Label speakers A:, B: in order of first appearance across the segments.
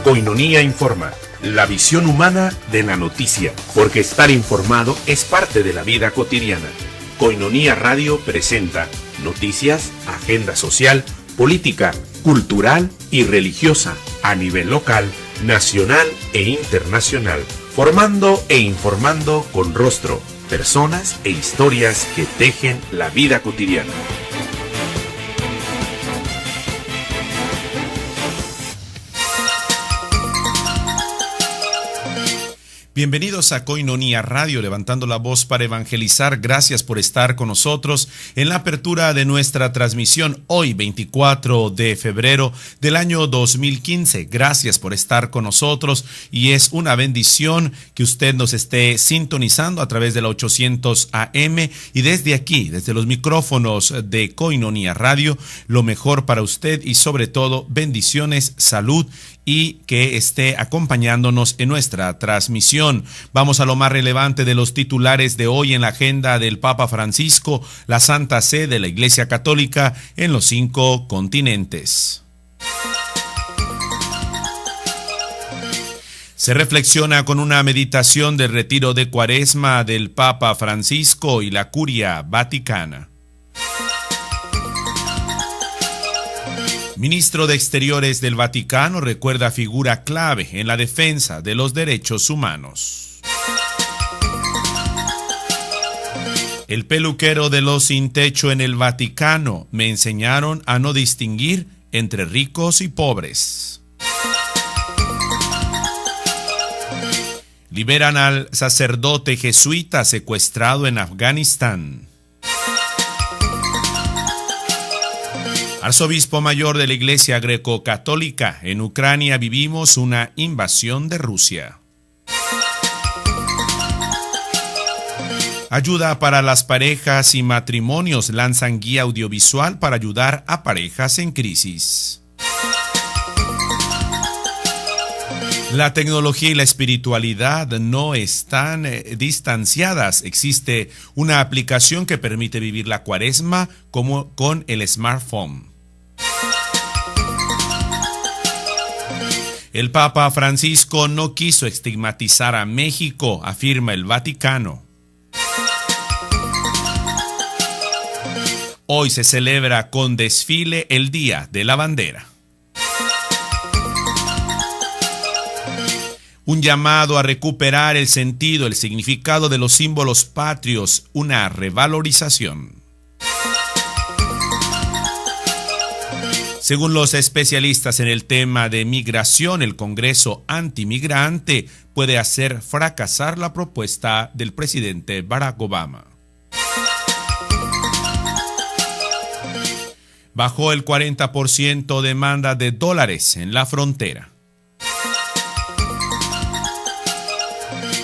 A: Koinonia Informa, la visión humana de la noticia, porque estar informado es parte de la vida cotidiana. Koinonia Radio presenta noticias, agenda social, política, cultural y religiosa a nivel local, nacional e internacional, formando e informando con rostro, personas e historias que tejen la vida cotidiana. Bienvenidos a Koinonia Radio, levantando la voz para evangelizar. Gracias por estar con nosotros en la apertura de nuestra transmisión hoy, 24 de febrero del año 2015. Gracias por estar con nosotros y es una bendición que usted nos esté sintonizando a través de la 800 AM y desde aquí, desde los micrófonos de Koinonia Radio, lo mejor para usted y sobre todo bendiciones, salud y que esté acompañándonos en nuestra transmisión. Vamos a lo más relevante de los titulares de hoy en la agenda del Papa Francisco, la Santa Sede de la Iglesia Católica en los 5 continentes. Se reflexiona con una meditación del retiro de Cuaresma del Papa Francisco y la Curia Vaticana. Ministro de Exteriores del Vaticano recuerda figura clave en la defensa de los derechos humanos. El peluquero de los sin techo en el Vaticano: me enseñaron a no distinguir entre ricos y pobres. Liberan al sacerdote jesuita secuestrado en Afganistán. Arzobispo mayor de la Iglesia Greco-Católica: en Ucrania vivimos una invasión de Rusia. Ayuda para las parejas y matrimonios: lanzan guía audiovisual para ayudar a parejas en crisis. La tecnología y la espiritualidad no están distanciadas. Existe una aplicación que permite vivir la Cuaresma como con el smartphone. El Papa Francisco no quiso estigmatizar a México, afirma el Vaticano. Hoy se celebra con desfile el Día de la Bandera. Un llamado a recuperar el sentido, el significado de los símbolos patrios, una revalorización. Según los especialistas en el tema de migración, el Congreso antimigrante puede hacer fracasar la propuesta del presidente Barack Obama. Bajó el 40% demanda de dólares en la frontera.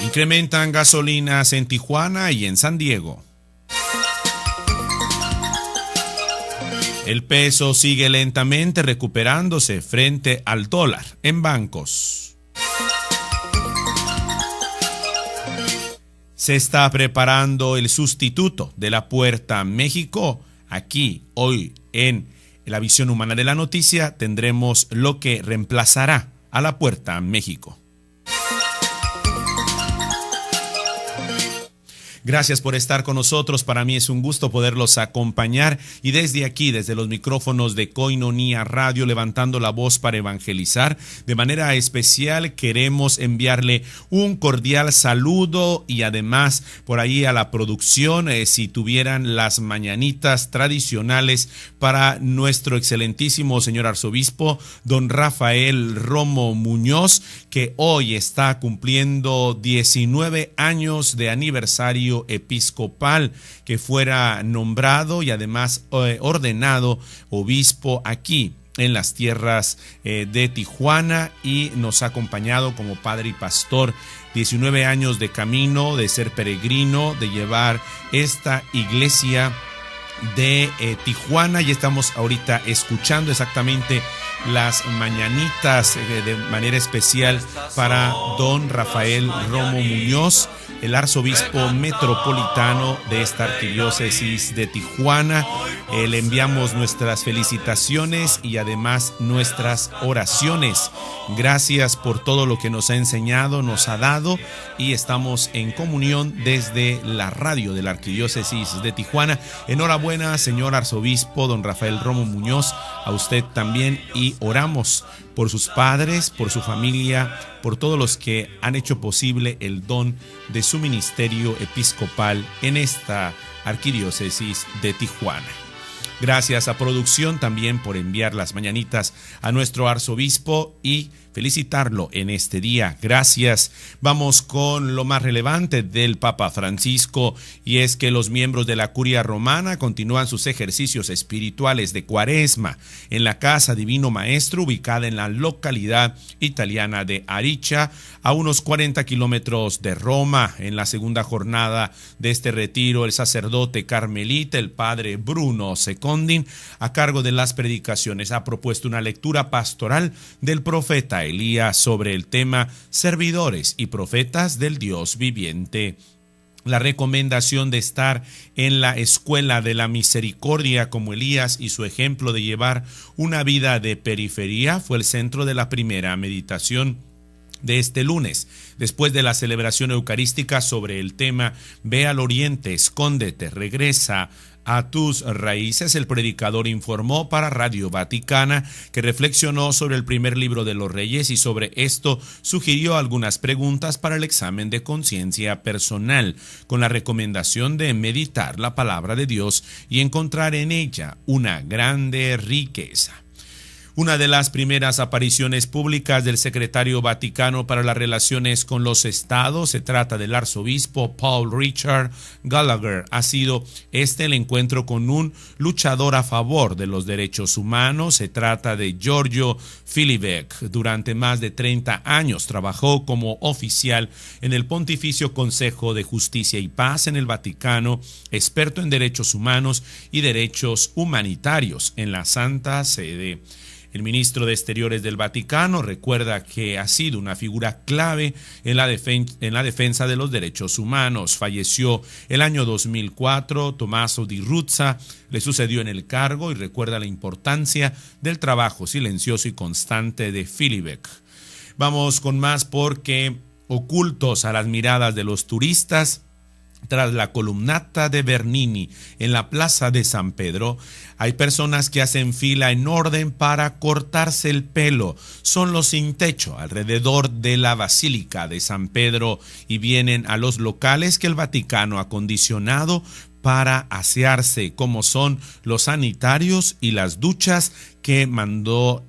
A: Incrementan gasolinas en Tijuana y en San Diego. El peso sigue lentamente recuperándose frente al dólar en bancos. Se está preparando el sustituto de la Puerta México. Aquí, hoy, en la visión humana de la noticia, tendremos lo que reemplazará a la Puerta México. Gracias por estar con nosotros. Para mí es un gusto poderlos acompañar y desde aquí, desde los micrófonos de Koinonia Radio, levantando la voz para evangelizar. De manera especial queremos enviarle un cordial saludo y además por ahí a la producción, si tuvieran las mañanitas tradicionales para nuestro excelentísimo señor arzobispo, don Rafael Romo Muñoz, que hoy está cumpliendo 19 años de aniversario episcopal, que fuera nombrado y además ordenado obispo aquí en las tierras de Tijuana y nos ha acompañado como padre y pastor. 19 años de camino, de ser peregrino, de llevar esta iglesia de Tijuana, y estamos ahorita escuchando exactamente las mañanitas de manera especial para don Rafael Romo Muñoz, el arzobispo metropolitano de esta arquidiócesis de Tijuana. Le enviamos nuestras felicitaciones y además nuestras oraciones. Gracias por todo lo que nos ha enseñado, nos ha dado, y estamos en comunión desde la radio de la arquidiócesis de Tijuana. Enhorabuena, señor arzobispo don Rafael Romo Muñoz, a usted también, y oramos por sus padres, por su familia, por todos los que han hecho posible el don de su ministerio episcopal en esta arquidiócesis de Tijuana. Gracias a producción también por enviar las mañanitas a nuestro arzobispo y felicitarlo en este día. Gracias. Vamos con lo más relevante del Papa Francisco, y es que los miembros de la Curia Romana continúan sus ejercicios espirituales de Cuaresma en la Casa Divino Maestro, ubicada en la localidad italiana de Aricia, a unos 40 kilómetros de Roma. En la segunda jornada de este retiro, el sacerdote carmelita, el padre Bruno Secondin, a cargo de las predicaciones, ha propuesto una lectura pastoral del profeta Elías sobre el tema servidores y profetas del Dios viviente. La recomendación de estar en la escuela de la misericordia como Elías y su ejemplo de llevar una vida de periferia fue el centro de la primera meditación de este lunes, después de la celebración eucarística sobre el tema Ve al oriente, escóndete, regresa a tus raíces. El predicador informó para Radio Vaticana que reflexionó sobre el primer libro de los Reyes y sobre esto sugirió algunas preguntas para el examen de conciencia personal, con la recomendación de meditar la palabra de Dios y encontrar en ella una grande riqueza. Una de las primeras apariciones públicas del secretario vaticano para las relaciones con los estados, se trata del arzobispo Paul Richard Gallagher. Ha sido el encuentro con un luchador a favor de los derechos humanos. Se trata de Giorgio Filibek. Durante más de 30 años trabajó como oficial en el Pontificio Consejo de Justicia y Paz en el Vaticano, experto en derechos humanos y derechos humanitarios en la Santa Sede. El ministro de Exteriores del Vaticano recuerda que ha sido una figura clave en la defensa de los derechos humanos. Falleció el año 2004, Tommaso Di Ruzza le sucedió en el cargo y recuerda la importancia del trabajo silencioso y constante de Filibek. Vamos con más, porque ocultos a las miradas de los turistas, tras la columnata de Bernini en la plaza de San Pedro, hay personas que hacen fila en orden para cortarse el pelo. Son los sin techo alrededor de la Basílica de San Pedro y vienen a los locales que el Vaticano ha acondicionado para asearse, como son los sanitarios y las duchas que mandó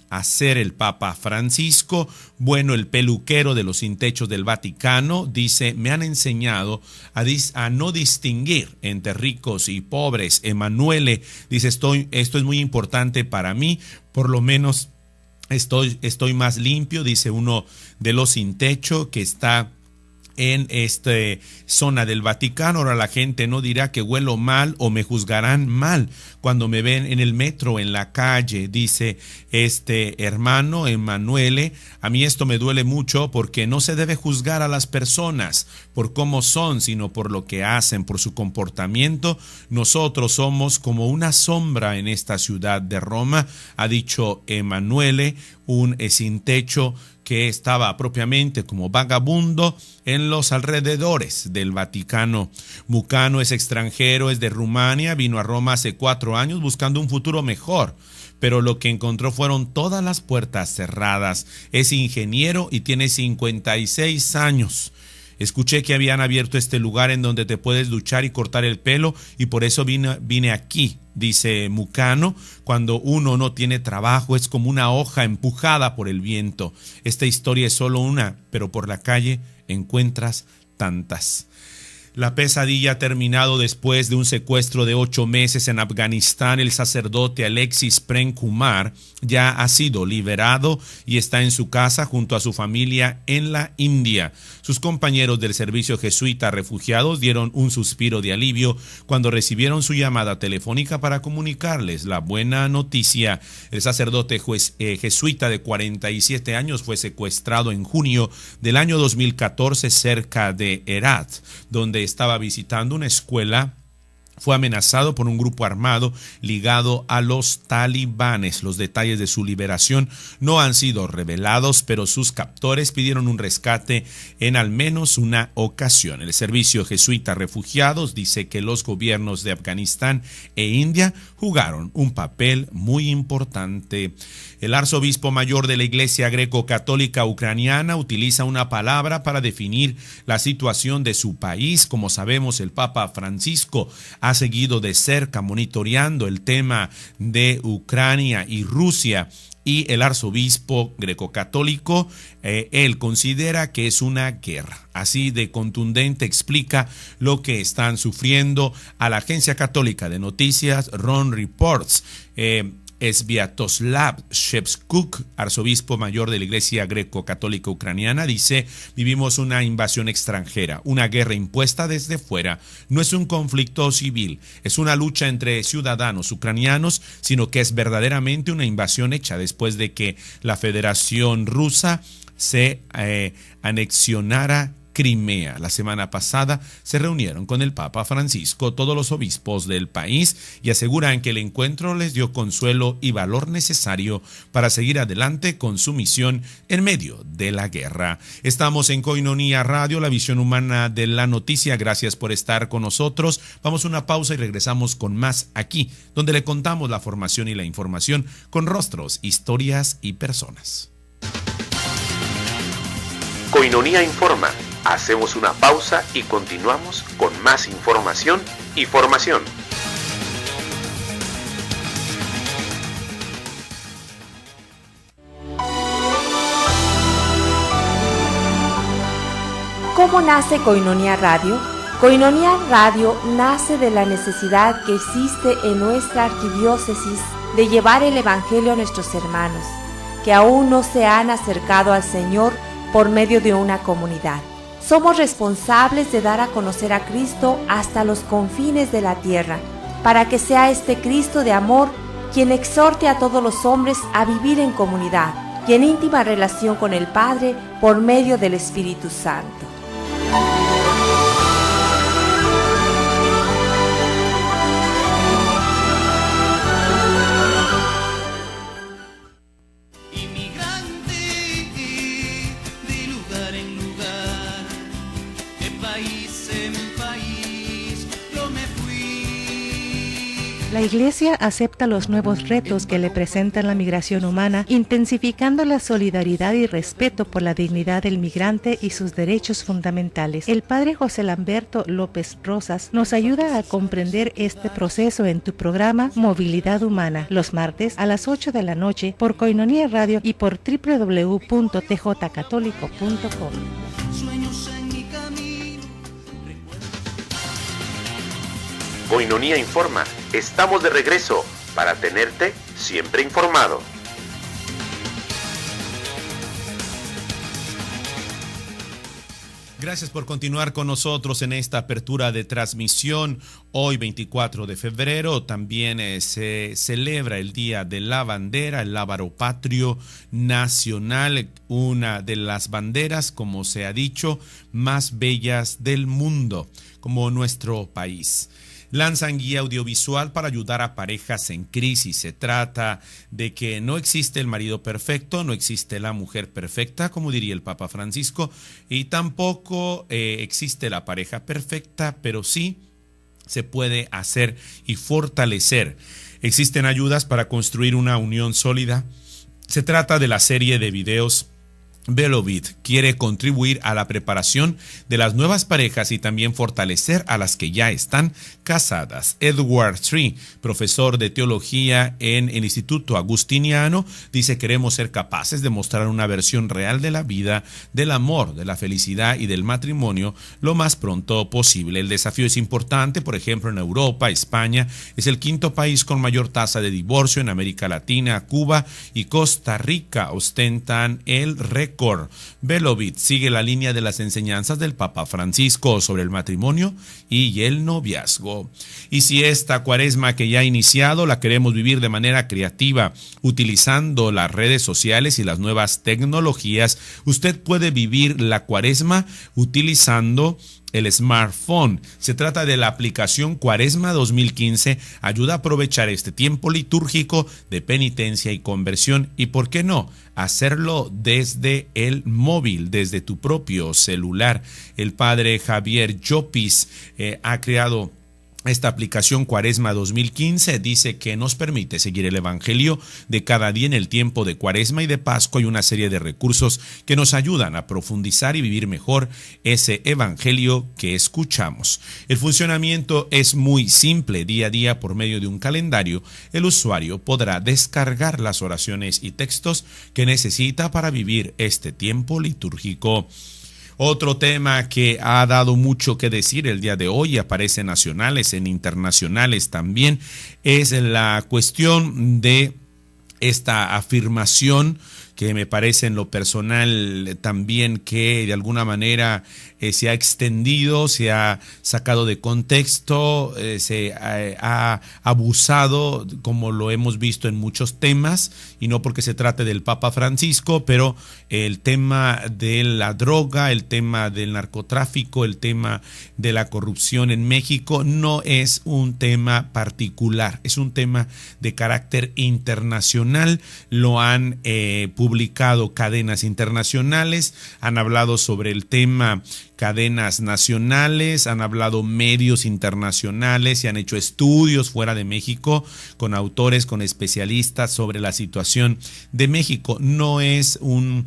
A: hacer el Papa Francisco. Bueno, el peluquero de los sin techos del Vaticano dice: me han enseñado a no distinguir entre ricos y pobres. Emanuele dice: esto es muy importante para mí, por lo menos estoy más limpio, dice uno de los sin techo que está en esta zona del Vaticano. Ahora la gente no dirá que huelo mal o me juzgarán mal cuando me ven en el metro, en la calle, dice este hermano Emanuele. A mí esto me duele mucho, porque no se debe juzgar a las personas por cómo son, sino por lo que hacen, por su comportamiento. Nosotros somos como una sombra en esta ciudad de Roma, ha dicho Emanuele, un sin techo que estaba propiamente como vagabundo en los alrededores del Vaticano. Mucano es extranjero, es de Rumania, vino a Roma hace 4 años buscando un futuro mejor, pero lo que encontró fueron todas las puertas cerradas. Es ingeniero y tiene 56 años. Escuché que habían abierto este lugar en donde te puedes duchar y cortar el pelo, y por eso vine aquí, dice Mucano. Cuando uno no tiene trabajo es como una hoja empujada por el viento. Esta historia es solo una, pero por la calle encuentras tantas. La pesadilla ha terminado después de un secuestro de 8 meses en Afganistán. El sacerdote Alexis Prem Kumar ya ha sido liberado y está en su casa junto a su familia en la India. Sus compañeros del servicio jesuita refugiados dieron un suspiro de alivio cuando recibieron su llamada telefónica para comunicarles la buena noticia. El sacerdote jesuita de 47 años fue secuestrado en junio del año 2014 cerca de Herat, donde estaba visitando una escuela. Fue amenazado por un grupo armado ligado a los talibanes. Los detalles de su liberación no han sido revelados, pero sus captores pidieron un rescate en al menos una ocasión. El servicio jesuita refugiados dice que los gobiernos de Afganistán e India jugaron un papel muy importante. El arzobispo mayor de la Iglesia Greco-Católica Ucraniana utiliza una palabra para definir la situación de su país. Como sabemos, el Papa Francisco ha seguido de cerca monitoreando el tema de Ucrania y Rusia, y el arzobispo greco-católico, él considera que es una guerra. Así de contundente explica lo que están sufriendo a la agencia católica de noticias RON Reports. Sviatoslav Shevchuk, arzobispo mayor de la Iglesia Greco-Católica Ucraniana, dice: vivimos una invasión extranjera, una guerra impuesta desde fuera. No es un conflicto civil, es una lucha entre ciudadanos ucranianos, sino que es verdaderamente una invasión hecha después de que la Federación Rusa se anexionara Crimea. La semana pasada se reunieron con el Papa Francisco todos los obispos del país y aseguran que el encuentro les dio consuelo y valor necesario para seguir adelante con su misión en medio de la guerra. Estamos en Koinonia Radio, la visión humana de la noticia. Gracias por estar con nosotros. Vamos a una pausa y regresamos con más aquí, donde le contamos la formación y la información con rostros, historias y personas.
B: Koinonia informa. Hacemos una pausa y continuamos con más información y formación.
C: ¿Cómo nace Koinonia Radio? Koinonia Radio nace de la necesidad que existe en nuestra arquidiócesis de llevar el Evangelio a nuestros hermanos, que aún no se han acercado al Señor por medio de una comunidad. Somos responsables de dar a conocer a Cristo hasta los confines de la tierra, para que sea este Cristo de amor quien exhorte a todos los hombres a vivir en comunidad y en íntima relación con el Padre por medio del Espíritu Santo.
D: La Iglesia acepta los nuevos retos que le presentan la migración humana, intensificando la solidaridad y respeto por la dignidad del migrante y sus derechos fundamentales. El Padre José Lamberto López Rosas nos ayuda a comprender este proceso en tu programa Movilidad Humana, los martes a las 8 de la noche por Koinonia Radio y por www.tjcatólico.com.
B: Koinonia informa. Estamos de regreso para tenerte siempre informado.
A: Gracias por continuar con nosotros en esta apertura de transmisión. Hoy, 24 de febrero, también se celebra el Día de la Bandera, el Lábaro Patrio Nacional, una de las banderas, como se ha dicho, más bellas del mundo, como nuestro país. Lanzan guía audiovisual para ayudar a parejas en crisis. Se trata de que no existe el marido perfecto, no existe la mujer perfecta, como diría el Papa Francisco, y tampoco existe la pareja perfecta, pero sí se puede hacer y fortalecer. Existen ayudas para construir una unión sólida. Se trata de la serie de videos Belovit quiere contribuir a la preparación de las nuevas parejas y también fortalecer a las que ya están casadas. Edward Tree, profesor de teología en el Instituto Agustiniano, dice: queremos ser capaces de mostrar una versión real de la vida, del amor, de la felicidad y del matrimonio lo más pronto posible. El desafío es importante. Por ejemplo, en Europa, España es el quinto país con mayor tasa de divorcio. En América Latina, Cuba y Costa Rica ostentan el récord. Belovit sigue la línea de las enseñanzas del Papa Francisco sobre el matrimonio y el noviazgo. Y si esta cuaresma que ya ha iniciado la queremos vivir de manera creativa, utilizando las redes sociales y las nuevas tecnologías, usted puede vivir la cuaresma utilizando el smartphone. Se trata de la aplicación Cuaresma 2015. Ayuda a aprovechar este tiempo litúrgico de penitencia y conversión, y por qué no hacerlo desde el móvil, desde tu propio celular. El padre Javier Llopis ha creado esta aplicación Cuaresma 2015. Dice que nos permite seguir el Evangelio de cada día en el tiempo de Cuaresma y de Pascua, y una serie de recursos que nos ayudan a profundizar y vivir mejor ese Evangelio que escuchamos. El funcionamiento es muy simple. Día a día, por medio de un calendario, el usuario podrá descargar las oraciones y textos que necesita para vivir este tiempo litúrgico. Otro tema que ha dado mucho que decir el día de hoy, aparece en nacionales, en internacionales también, es la cuestión de esta afirmación que me parece en lo personal también que de alguna manera se ha extendido, se ha sacado de contexto, se ha abusado, como lo hemos visto en muchos temas, y no porque se trate del Papa Francisco, pero el tema de la droga, el tema del narcotráfico, el tema de la corrupción en México no es un tema particular, es un tema de carácter internacional. Lo han publicado cadenas internacionales, han hablado sobre el tema cadenas nacionales, han hablado medios internacionales y han hecho estudios fuera de México con autores, con especialistas sobre la situación de México. No es un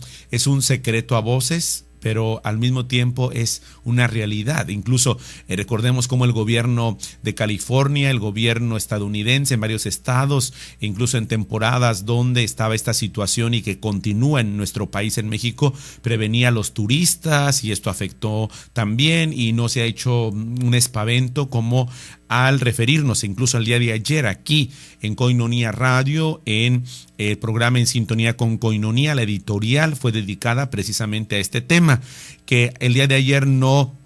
A: secreto a voces, pero al mismo tiempo es una realidad. Incluso recordemos cómo el gobierno de California, el gobierno estadounidense en varios estados, incluso en temporadas donde estaba esta situación y que continúa en nuestro país, en México, prevenía a los turistas, y esto afectó también, y no se ha hecho un espavento como al referirnos incluso al día de ayer aquí en Koinonia Radio, en el programa En Sintonía con Koinonia. La editorial fue dedicada precisamente a este tema, que el día de ayer no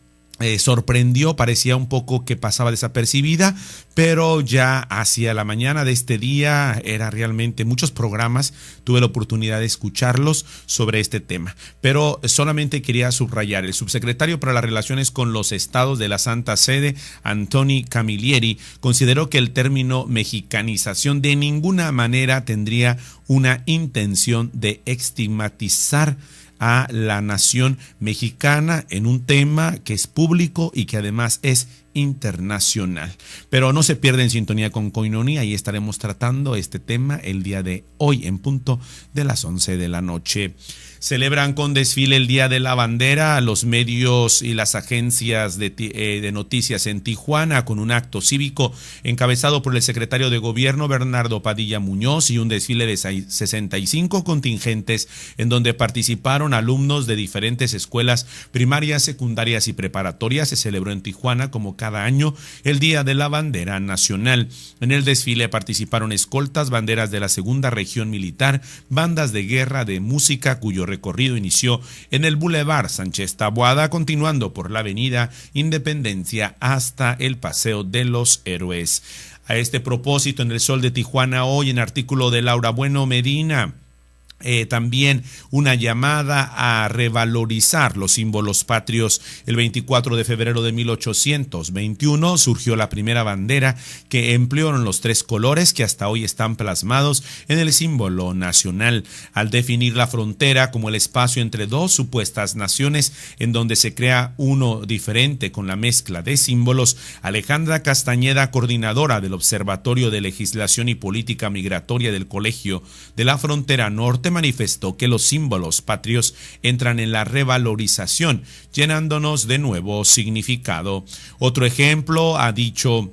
A: sorprendió, parecía un poco que pasaba desapercibida, pero ya hacia la mañana de este día era realmente muchos programas, tuve la oportunidad de escucharlos sobre este tema, pero solamente quería subrayar: el subsecretario para las Relaciones con los Estados de la Santa Sede, Antoni Camilleri, consideró que el término mexicanización de ninguna manera tendría una intención de estigmatizar a la nación mexicana en un tema que es público y que además es internacional. Pero no se pierda En Sintonía con Koinonia, y estaremos tratando este tema el día de hoy en punto de las 11 de la noche. Celebran con desfile el Día de la Bandera los medios y las agencias de noticias en Tijuana, con un acto cívico encabezado por el secretario de Gobierno Bernardo Padilla Muñoz y un desfile de 65 contingentes en donde participaron alumnos de diferentes escuelas primarias, secundarias y preparatorias. Se celebró en Tijuana, como cada año, el Día de la Bandera Nacional. En el desfile participaron escoltas, banderas de la Segunda Región Militar, bandas de guerra, de música, cuyo recorrido inició en el Boulevard Sánchez Taboada, continuando por la Avenida Independencia hasta el Paseo de los Héroes. A este propósito, en El Sol de Tijuana hoy, en artículo de Laura Bueno Medina, también una llamada a revalorizar los símbolos patrios. El 24 de febrero de 1821 surgió la primera bandera que emplearon los tres colores que hasta hoy están plasmados en el símbolo nacional, al definir la frontera como el espacio entre dos supuestas naciones en donde se crea uno diferente con la mezcla de símbolos. Alejandra Castañeda, coordinadora del Observatorio de Legislación y Política Migratoria del Colegio de la Frontera Norte, Norte manifestó que los símbolos patrios entran en la revalorización, llenándonos de nuevo significado. Otro ejemplo, ha dicho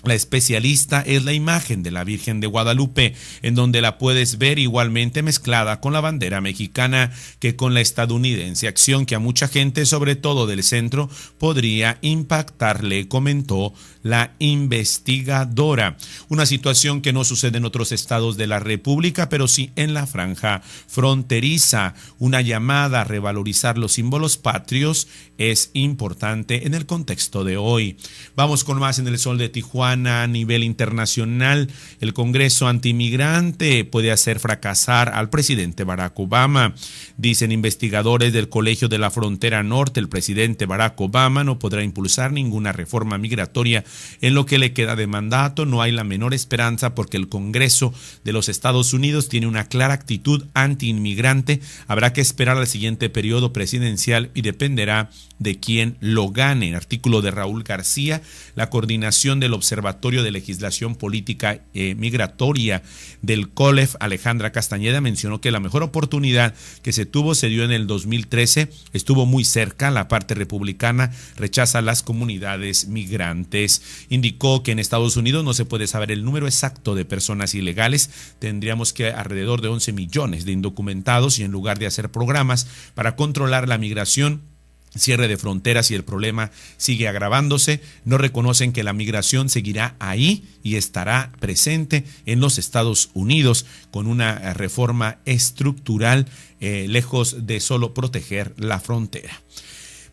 A: la especialista, es la imagen de la Virgen de Guadalupe, en donde la puedes ver igualmente mezclada con la bandera mexicana que con la estadounidense, acción que a mucha gente, sobre todo del centro, podría impactarle, comentó la investigadora. Una situación que no sucede en otros estados de la República, pero sí en la franja fronteriza. Una llamada a revalorizar los símbolos patrios es importante en el contexto de hoy. Vamos con más en el Sol de Tijuana. A nivel internacional, el Congreso antimigrante puede hacer fracasar al presidente Barack Obama. Dicen investigadores del Colegio de la Frontera Norte, el presidente Barack Obama no podrá impulsar ninguna reforma migratoria en lo que le queda de mandato. No hay la menor esperanza porque el Congreso de los Estados Unidos tiene una clara actitud anti-inmigrante. Habrá que esperar al siguiente periodo presidencial y dependerá de quién lo gane. Artículo de Raúl García. La coordinación del Observatorio de Legislación Política Migratoria del COLEF, Alejandra Castañeda, mencionó que la mejor oportunidad que se tuvo se dio en el 2013, estuvo muy cerca. La parte republicana rechaza las comunidades migrantes. Indicó que en Estados Unidos no se puede saber el número exacto de personas ilegales. Tendríamos que alrededor de 11 millones de indocumentados, y en lugar de hacer programas para controlar la migración, cierre de fronteras y el problema sigue agravándose, no reconocen que la migración seguirá ahí y estará presente en los Estados Unidos con una reforma estructural, lejos de solo proteger la frontera.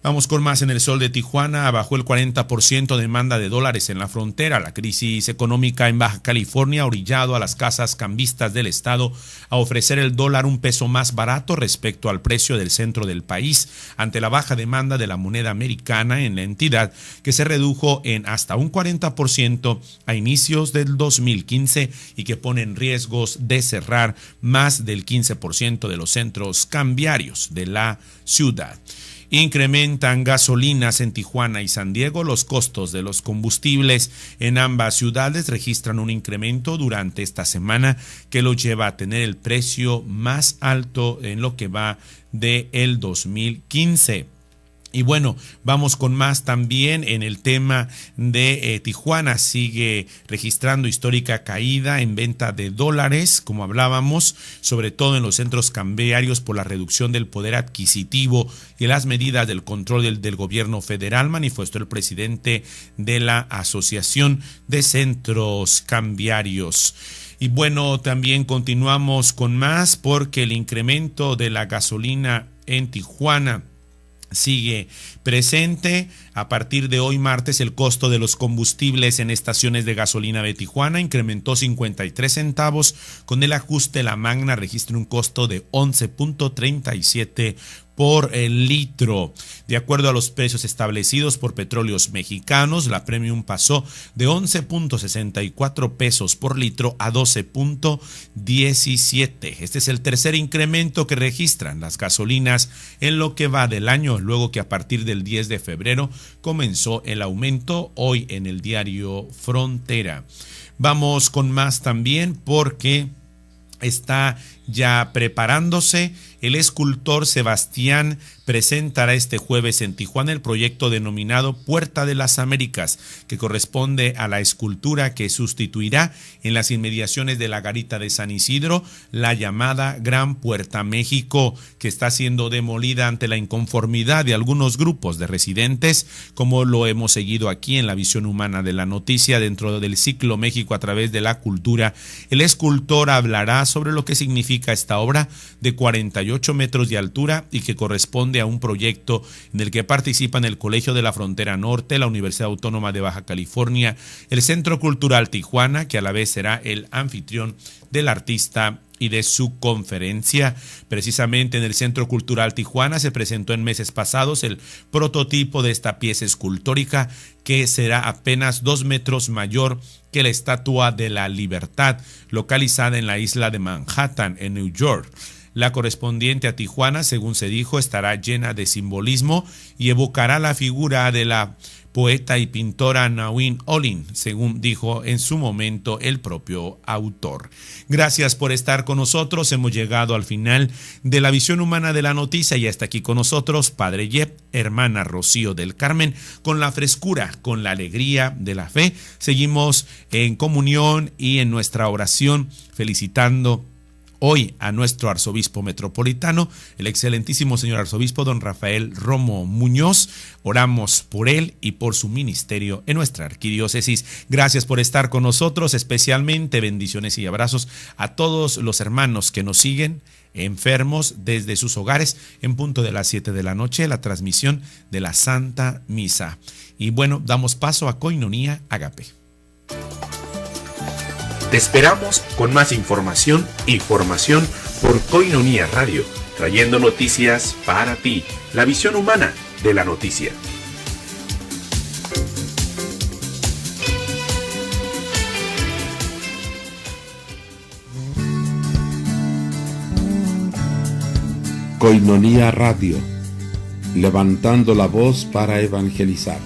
A: Vamos con más en el Sol de Tijuana. Bajó el 40% de demanda de dólares en la frontera. La crisis económica en Baja California ha orillado a las casas cambistas del estado a ofrecer el dólar un peso más barato respecto al precio del centro del país, ante la baja demanda de la moneda americana en la entidad, que se redujo en hasta un 40% a inicios del 2015 y que pone en riesgos de cerrar más del 15% de los centros cambiarios de la ciudad. Incrementan gasolinas en Tijuana y San Diego. Los costos de los combustibles en ambas ciudades registran un incremento durante esta semana que lo lleva a tener el precio más alto en lo que va del 2015. Y bueno, vamos con más también en el tema de Tijuana. Sigue registrando histórica caída en venta de dólares, como hablábamos, sobre todo en los centros cambiarios por la reducción del poder adquisitivo y las medidas del control del gobierno federal, manifestó el presidente de la Asociación de Centros Cambiarios. Y bueno, también continuamos con más porque el incremento de la gasolina en Tijuana sigue presente. A partir de hoy martes, el costo de los combustibles en estaciones de gasolina de Tijuana incrementó 53 centavos. Con el ajuste, la Magna registra un costo de 11.37 por el litro. De acuerdo a los precios establecidos por Petróleos Mexicanos, la Premium pasó de 11.64 pesos por litro a 12.17. Este es el tercer incremento que registran las gasolinas en lo que va del año, luego que a partir del 10 de febrero comenzó el aumento, hoy en el diario Frontera. Vamos con más también porque está ya preparándose. El escultor Sebastián presentará este jueves en Tijuana el proyecto denominado Puerta de las Américas, que corresponde a la escultura que sustituirá en las inmediaciones de la garita de San Isidro la llamada Gran Puerta México, que está siendo demolida ante la inconformidad de algunos grupos de residentes, como lo hemos seguido aquí en la Visión Humana de la Noticia dentro del ciclo México a través de la cultura. El escultor hablará sobre lo que significa esta obra de 48 metros de altura y que corresponde a un proyecto en el que participan el Colegio de la Frontera Norte, la Universidad Autónoma de Baja California, el Centro Cultural Tijuana, que a la vez será el anfitrión del artista y de su conferencia. Precisamente en el Centro Cultural Tijuana se presentó en meses pasados el prototipo de esta pieza escultórica, que será apenas 2 metros mayor que la Estatua de la Libertad, localizada en la isla de Manhattan, en New York. La correspondiente a Tijuana, según se dijo, estará llena de simbolismo y evocará la figura de la poeta y pintora Nawin Olin, según dijo en su momento el propio autor. Gracias por estar con nosotros. Hemos llegado al final de la visión humana de la noticia y hasta aquí con nosotros Padre Yep, hermana Rocío del Carmen, con la frescura, con la alegría de la fe. Seguimos en comunión y en nuestra oración felicitando hoy a nuestro arzobispo metropolitano, el excelentísimo señor arzobispo don Rafael Romo Muñoz. Oramos por él y por su ministerio en nuestra arquidiócesis. Gracias por estar con nosotros, especialmente bendiciones y abrazos a todos los hermanos que nos siguen enfermos desde sus hogares en punto de las 7 de la noche, la transmisión de la Santa Misa. Y bueno, damos paso a Koinonia Agape.
B: Te esperamos con más información y formación por Koinonia Radio, trayendo noticias para ti, la visión humana de la noticia.
E: Koinonia Radio, levantando la voz para evangelizar.